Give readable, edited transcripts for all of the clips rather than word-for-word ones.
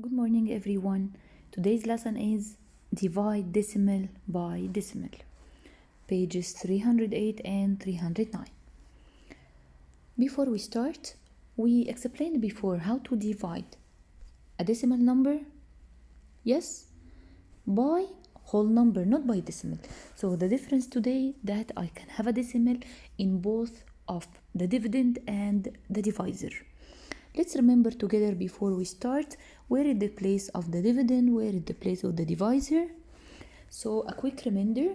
Good morning, everyone. Today's lesson is Divide Decimal by Decimal, pages 308 and 309. Before we start, we explained before how to divide a decimal number, yes, by whole number, not by decimal. So the difference today that I can have a decimal in both of the dividend and the divisor. Let's remember together before we start where is the place of the dividend, where is the place of the divisor. So a quick reminder,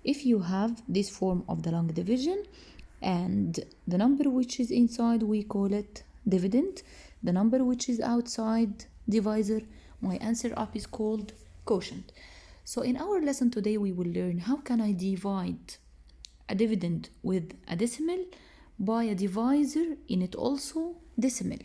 if you have this form of the long division and the number which is inside we call it dividend, the number which is outside divisor, my answer up is called quotient. So in our lesson today we will learn how can I divide a dividend with a decimal by a divisor in it also decimal.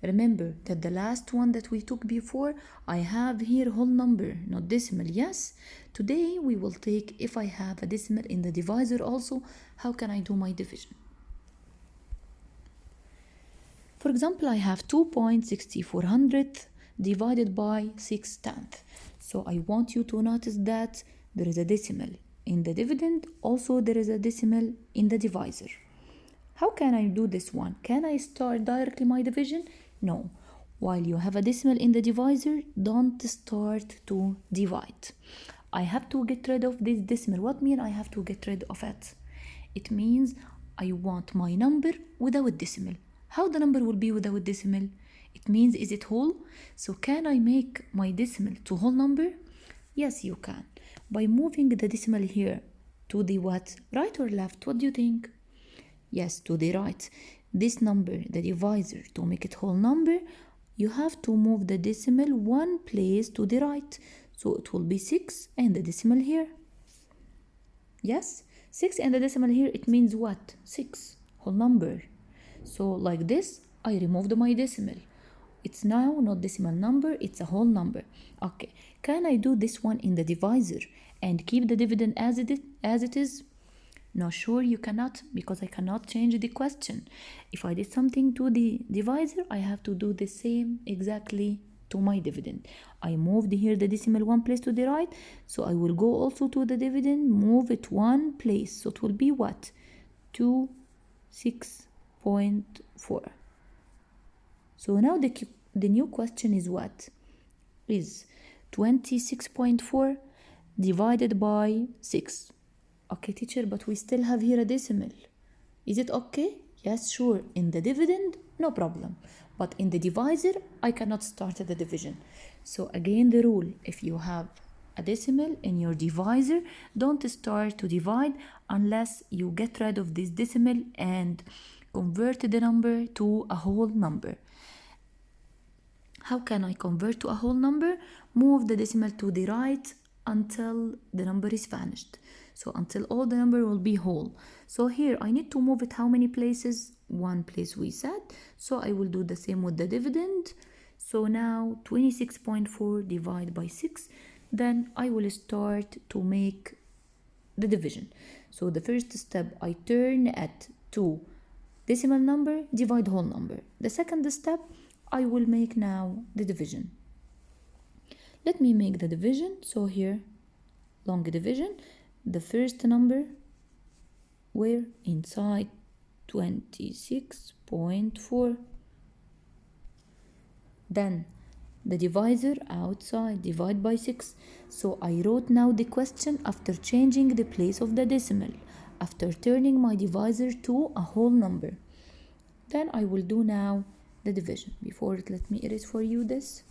Remember that the last one that we took before, I have here whole number, not decimal, yes? Today we will take if I have a decimal in the divisor also, how can I do my division? For example, I have 2.6400 divided by 6/10. So I want you to notice that there is a decimal in the dividend, also there is a decimal in the divisor. How can I do this one? Can I start directly my division? No. While you have a decimal in the divisor, don't start to divide. I have to get rid of this decimal. What mean I have to get rid of it? It means I want my number without decimal. How the number will be without decimal? It means is it whole? So can I make my decimal to whole number? Yes, you can. By moving the decimal here to the what? Right or left? What do you think? Yes, to the right. This number, the divisor, to make it whole number, you have to move the decimal one place to the right. So it will be 6 and the decimal here. Yes, 6 and the decimal here, it means what? 6, whole number. So like this, I removed my decimal. It's now not decimal number, it's a whole number. Okay, can I do this one in the divisor and keep the dividend as it is? No, sure you cannot, because I cannot change the question. If I did something to the divisor, I have to do the same exactly to my dividend. I moved here the decimal one place to the right, so I will go also to the dividend, move it one place. So it will be what? 26.4. So now the new question is what? Is 26.4 divided by 6. Okay, teacher, but we still have here a decimal. Is it okay? Yes, sure. In the dividend, no problem. But in the divisor, I cannot start the division. So again, the rule, if you have a decimal in your divisor, don't start to divide unless you get rid of this decimal and convert the number to a whole number. How can I convert to a whole number? Move the decimal to the right until the number is vanished. So until all the number will be whole. So here I need to move it how many places? One place we said. So I will do the same with the dividend. So now 26.4 divided by 6. Then I will start to make the division. So the first step, I turn at 2 decimal number, divide whole number. The second step, I will make now the division. Let me make the division. So here, long division. The first number, we're inside 26.4. Then the divisor outside, divide by 6. So I wrote now the question after changing the place of the decimal, after turning my divisor to a whole number. Then I will do now the division. Before it, let me erase for you this.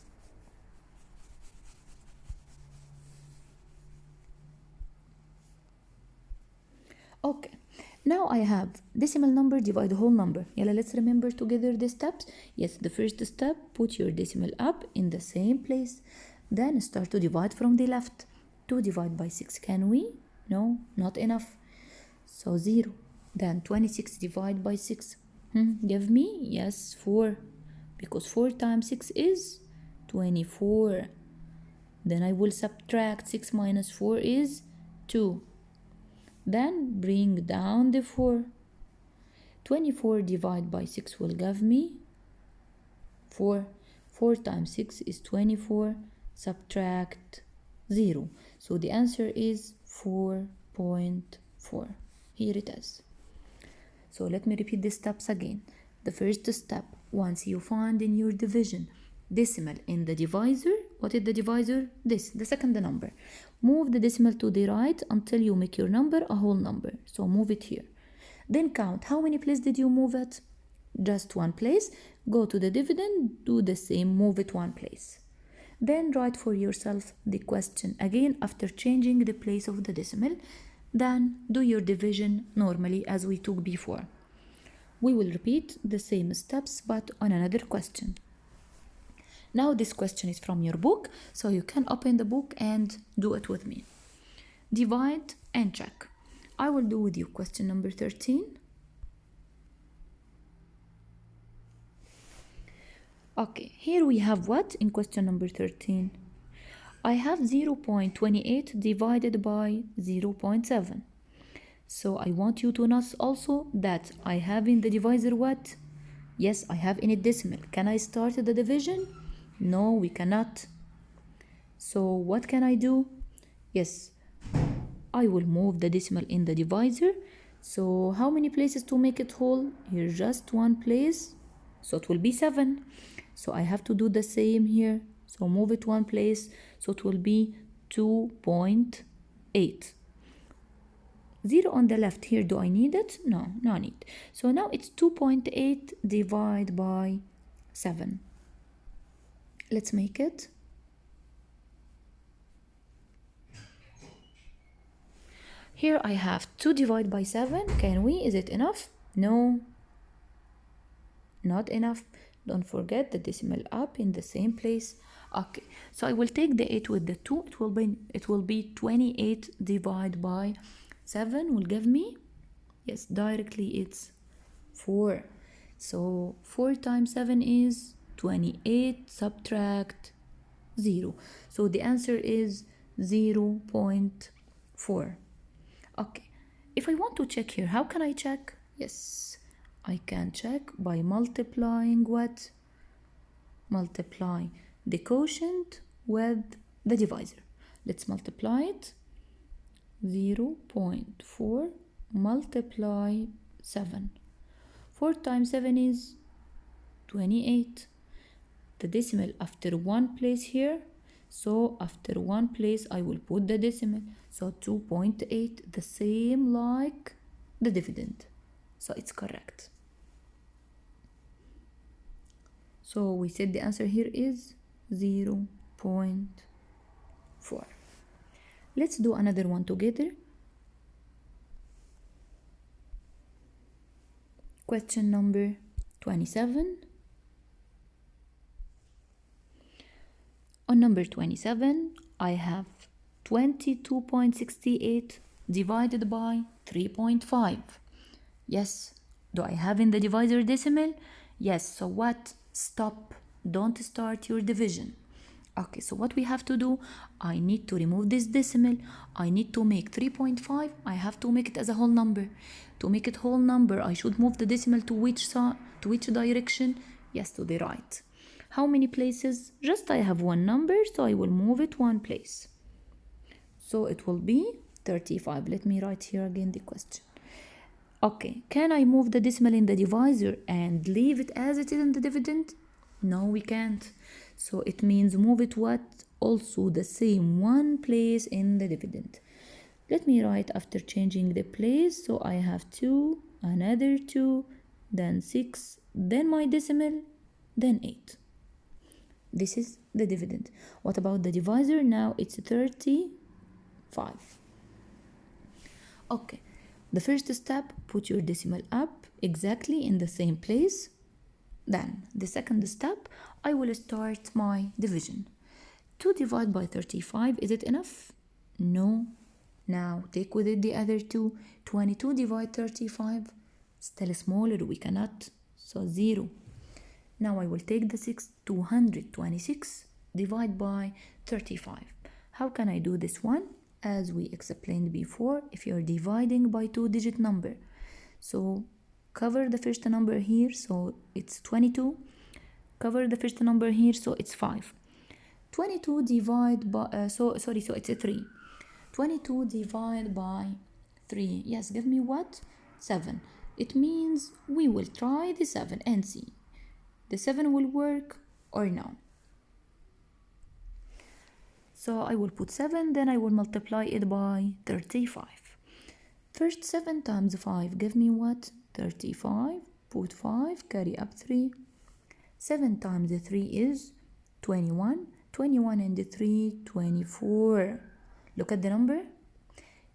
Okay, now I have decimal number divide whole number. Yalla, let's remember together the steps. Yes, the first step, put your decimal up in the same place. Then start to divide from the left. 2 divided by 6, can we? No, not enough. So 0. Then 26 divided by 6. Give me, yes, 4. Because 4 times 6 is 24. Then I will subtract 6 minus 4 is 2. Then bring down the 4. 24 divided by 6 will give me 4. 4 times 6 is 24. Subtract 0. So the answer is 4.4. Here it is. So let me repeat the steps again. The first step, once you find in your division decimal in the divisor, what is the divisor? This, the second number. Move the decimal to the right until you make your number a whole number. So move it here. Then count how many places did you move it? Just one place. Go to the dividend, do the same, move it one place. Then write for yourself the question again after changing the place of the decimal. Then do your division normally as we took before. We will repeat the same steps but on another question. Now this question is from your book, so you can open the book and do it with me. Divide and check. I will do with you question number 13. Okay, here we have what in question number 13? I have 0.28 divided by 0.7. So I want you to notice also that I have in the divisor what? Yes, I have in a decimal. Can I start the division? No, we cannot. So what can I do? Yes, I will move the decimal in the divisor. So how many places to make it whole? Here just one place. So it will be 7. So I have to do the same here. So move it one place. So it will be 2.8. 0 on the left here, do I need it? No, no need. So now it's 2.8 divided by 7. Let's make it. Here I have 2 divided by 7. Can we? Is it enough? No, not enough. Don't forget the decimal up in the same place. Okay, so I will take the 8 with the 2. It will be 28 divided by 7 will give me, yes, directly it's 4. So 4 times 7 is 28, subtract 0. So the answer is 0.4. Okay, if I want to check here, how can I check? Yes, I can check by multiplying what? Multiply the quotient with the divisor. Let's multiply it. 0.4 multiply 7. 4 times 7 is 28. The decimal after one place here. So after one place I will put the decimal. So 2.8, the same like the dividend. So it's correct. So we said the answer here is 0.4. Let's do another one together. Question number 27. On number 27, I have 22.68 divided by 3.5. Yes, do I have in the divisor decimal? Yes, so what? Stop. Don't start your division. Okay, so what we have to do, I need to remove this decimal. I need to make 3.5. I have to make it as a whole number. To make it whole number, I should move the decimal to which side, to which direction? Yes, to the right. How many places? Just I have one number, so I will move it one place. So it will be 35. Let me write here again the question. Okay, can I move the decimal in the divisor and leave it as it is in the dividend? No, we can't. So it means move it what? Also the same one place in the dividend. Let me write after changing the place. So I have 2, another 2, then 6, then my decimal, then 8. This is the dividend. What about the divisor? Now it's 35. Okay, the first step, put your decimal up exactly in the same place. Then the second step, I will start my division. 2 divided by 35, is it enough? No. Now take with it the other 2. 22 divide 35, still smaller, we cannot. So 0. Now I will take the 6, 226 divide by 35. How can I do this one? As we explained before, if you're dividing by 2-digit number. So cover the first number here, so it's 22. cover the first number here, so it's 5. 22 divide by, so it's a 3. 22 divide by 3, yes, give me what? 7. It means we will try the 7 and see the 7 will work or no. So I will put 7, then I will multiply it by 35. First 7 times 5, give me what? 35, put 5, carry up 3. 7 times 3 is 21. 21 and 3, 24. Look at the number.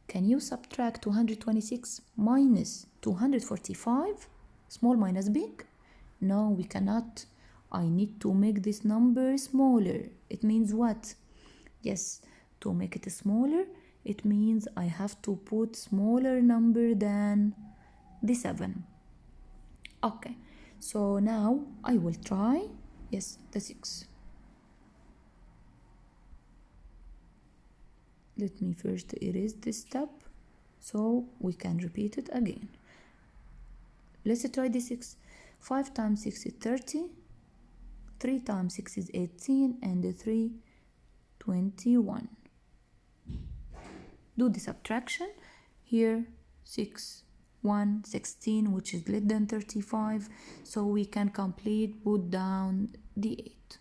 Can you subtract 226 minus 245? Small minus big? No, we cannot. I need to make this number smaller. It means what? Yes, to make it smaller, it means I have to put smaller number than the 7. Okay, so now I will try, yes, the 6. Let me first erase this step so we can repeat it again. Let's try the 6. 5 times 6 is 30. 3 times 6 is 18 and 3, 21. Do the subtraction. Here 6, 1, 16, which is less than 35. So we can complete, put down the 8.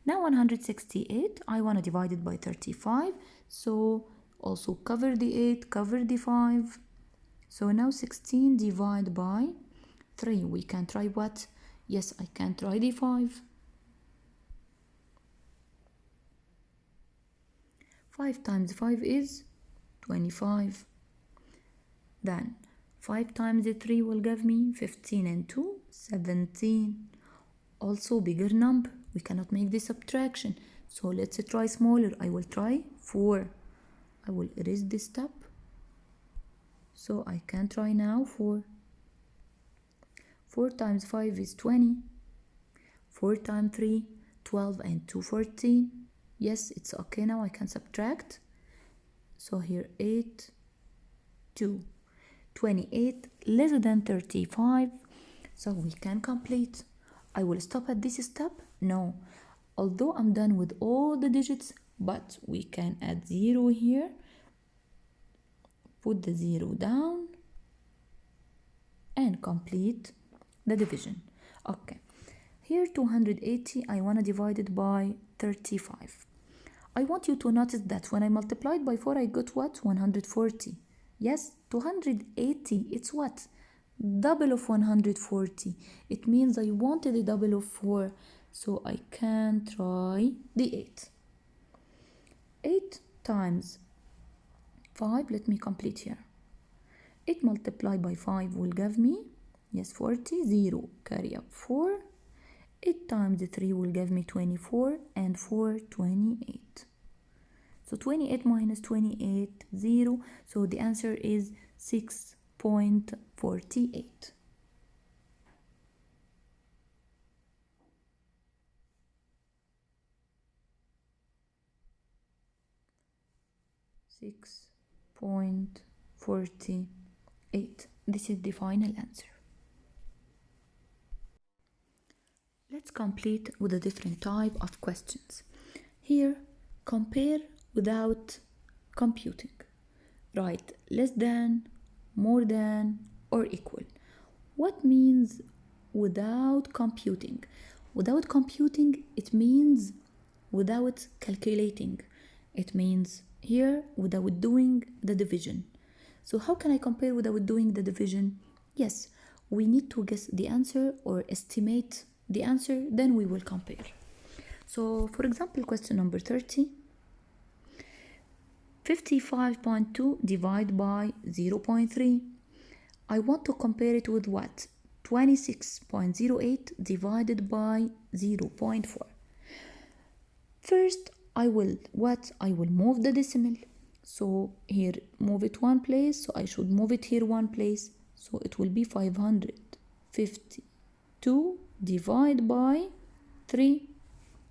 Now 168, I want to divide it by 35. So also cover the 8, cover the 5. So now 16 divided by 3. We can try what? Yes, I can try the 5. 5 times 5 is 25. Then 5 times 3 will give me 15 and 2, 17. Also bigger number. We cannot make this subtraction. So let's try smaller. I will try 4. I will erase this step. So I can try now 4. 4 times 5 is 20. 4 times 3, 12 and 2, 14. Yes, it's okay now. I can subtract. So here 8, 2. 28 less than 35. So we can complete. I will stop at this step. No. Although I'm done with all the digits, but we can add 0 here. Put the 0 down and complete the division. Okay. Here 280, I want to divide it by 35. I want you to notice that when I multiplied by 4, I got what? 140. Yes, 280, it's what? Double of 140. It means I wanted a double of 4. So I can try the 8. 8 times 5, let me complete here. 8 multiplied by 5 will give me, yes, 40, 0, carry up 4. 8 times 3 will give me 24 and 4, 28. So 28 minus 28, 0. So the answer is 6.48. 6.48. This is the final answer. Let's complete with a different type of questions. Here, compare without computing. Write less than, more than, or equal. What means without computing? Without computing, it means without calculating. It means here without doing the division. So how can I compare without doing the division? Yes, we need to guess the answer or estimate the answer, then we will compare. So for example, question number 30. 55.2 divided by 0.3. I want to compare it with what? 26.08 divided by 0.4. First, I will move the decimal. So here, move it one place. So I should move it here one place. So it will be 552 divided by 3.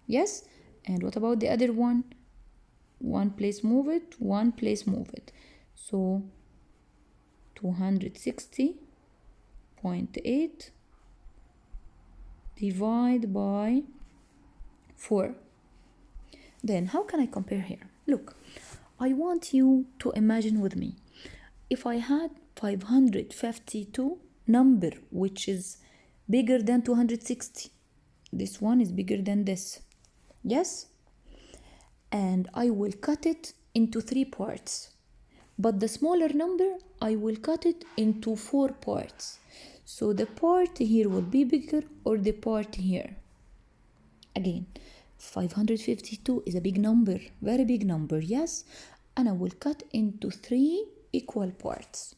Yes? And what about the other one? One place move it, one place move it. So 260.8 divide by 4. Then how can I compare here? Look, I want you to imagine with me. If I had 552 number which is bigger than 260, this one is bigger than this, yes? And I will cut it into 3 parts. But the smaller number, I will cut it into 4 parts. So the part here will be bigger or the part here. Again, 552 is a big number, very big number, yes? And I will cut into 3 equal parts.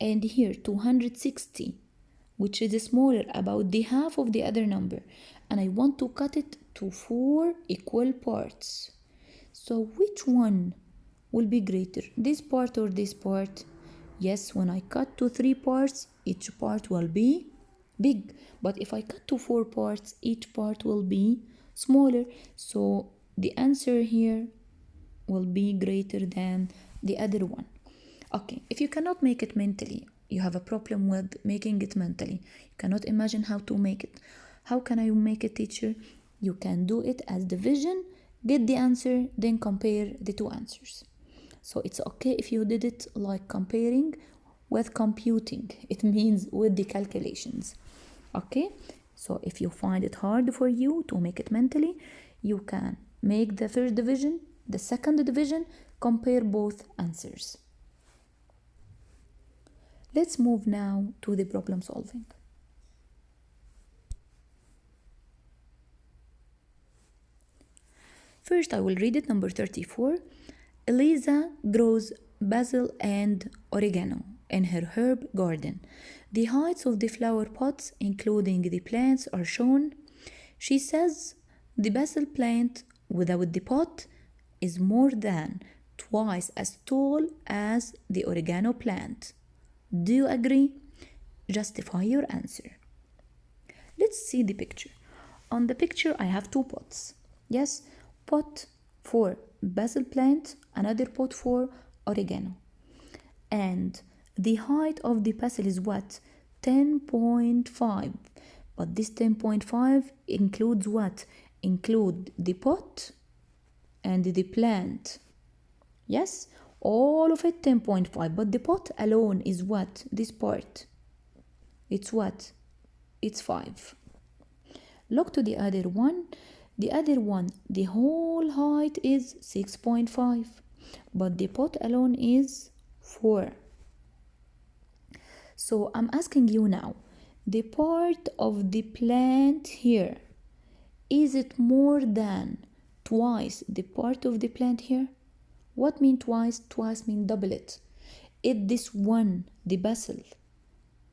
And here 260, which is smaller, about the half of the other number. And I want to cut it to 4 equal parts. So which one will be greater, this part or this part? Yes, when I cut to 3 parts, each part will be big. But if I cut to 4 parts, each part will be smaller. So the answer here will be greater than the other one. Okay, if you cannot make it mentally, you have a problem with making it mentally, you cannot imagine how to make it. How can I make it, teacher? You can do it as division, get the answer, then compare the 2 answers. So it's okay if you did it like comparing with computing. It means with the calculations. Okay? So if you find it hard for you to make it mentally, you can make the first division, the second division, compare both answers. Let's move now to the problem solving. First, I will read it, number 34. Eliza grows basil and oregano in her herb garden. The heights of the flower pots, including the plants, are shown. She says the basil plant without the pot is more than twice as tall as the oregano plant. Do you agree? Justify your answer. Let's see the picture. On the picture, I have 2 pots. Yes, pot for basil plant, another pot for oregano. And the height of the basil is what? 10.5. But this 10.5 includes what? Include the pot and the plant. Yes, all of it 10.5. But the pot alone is what? This part. It's what? It's 5. Look to the other one. The other one, the whole height is 6.5, but the pot alone is 4. So I'm asking you now, the part of the plant here, is it more than twice the part of the plant here? What mean twice? Twice mean double it. If this one, the basil,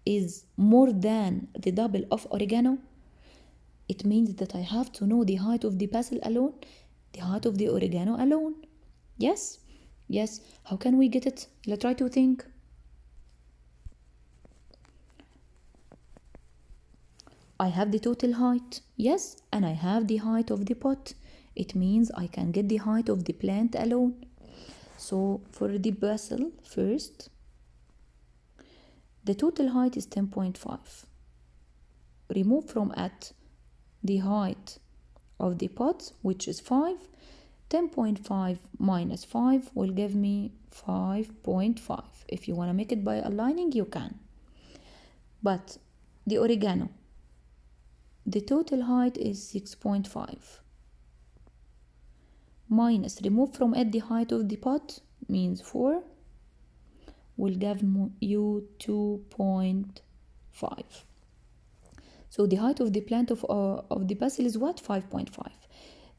is more than the double of oregano, it means that I have to know the height of the basil alone, the height of the oregano alone. Yes? Yes. How can we get it? Let's try to think. I have the total height. Yes. And I have the height of the pot. It means I can get the height of the plant alone. So for the basil first, the total height is 10.5. Remove from it the height of the pot, which is 5. 10.5 minus 5 will give me 5.5. If you want to make it by aligning, you can. But the oregano, the total height is 6.5. Minus, remove from it the height of the pot, means 4, will give you 2.5. So the height of the plant of the basil is what? 5.5.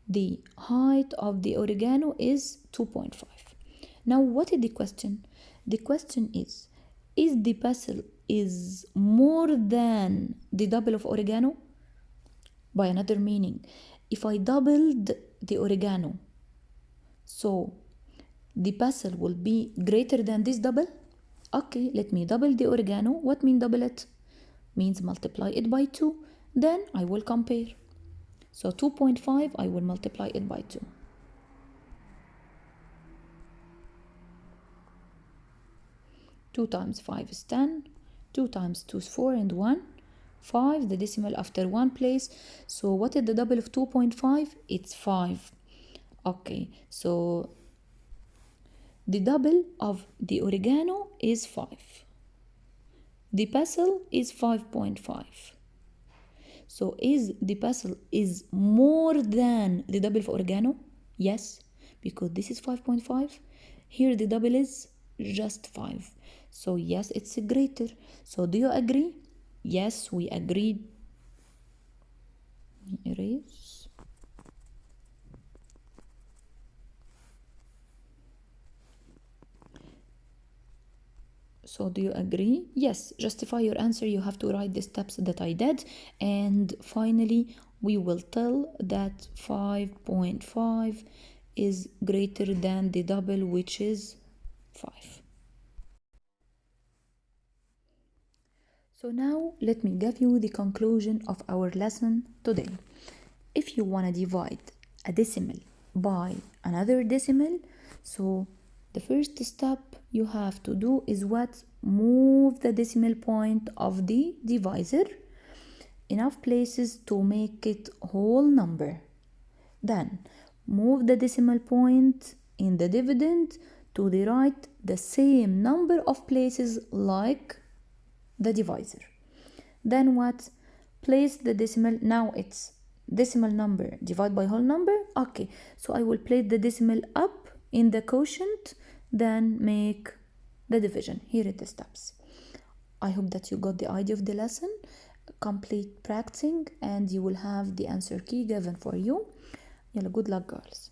The height of the oregano is 2.5. Now what is the question? The question is the basil is more than the double of oregano? By another meaning, if I doubled the oregano, so the basil will be greater than this double? Okay, let me double the oregano. What mean double it? Means multiply it by 2. Then I will compare. So 2.5, I will multiply it by 2. 2 times 5 is 10. 2 times 2 is 4 and 1. 5, the decimal after one place. So what is the double of 2.5? It's 5. Okay, so the double of the oregano is 5. The basil is 5.5. So is the basil is more than the double of oregano? Yes, because this is 5.5. Here the double is just 5. So yes, it's greater. So do you agree? Yes, we agreed. Erase. So do you agree? Yes, justify your answer. You have to write the steps that I did. And finally, we will tell that 5.5 is greater than the double, which is 5. So now let me give you the conclusion of our lesson today. If you want to divide a decimal by another decimal, so the first step you have to do is what? Move the decimal point of the divisor enough places to make it whole number. Then move the decimal point in the dividend to the right the same number of places like the divisor. Then what? Place the decimal. Now it's decimal number divide by whole number. Okay, so I will place the decimal up in the quotient, then make the division. Here are the steps. I hope that you got the idea of the lesson. Complete practicing and you will have the answer key given for you. Yalla, good luck girls.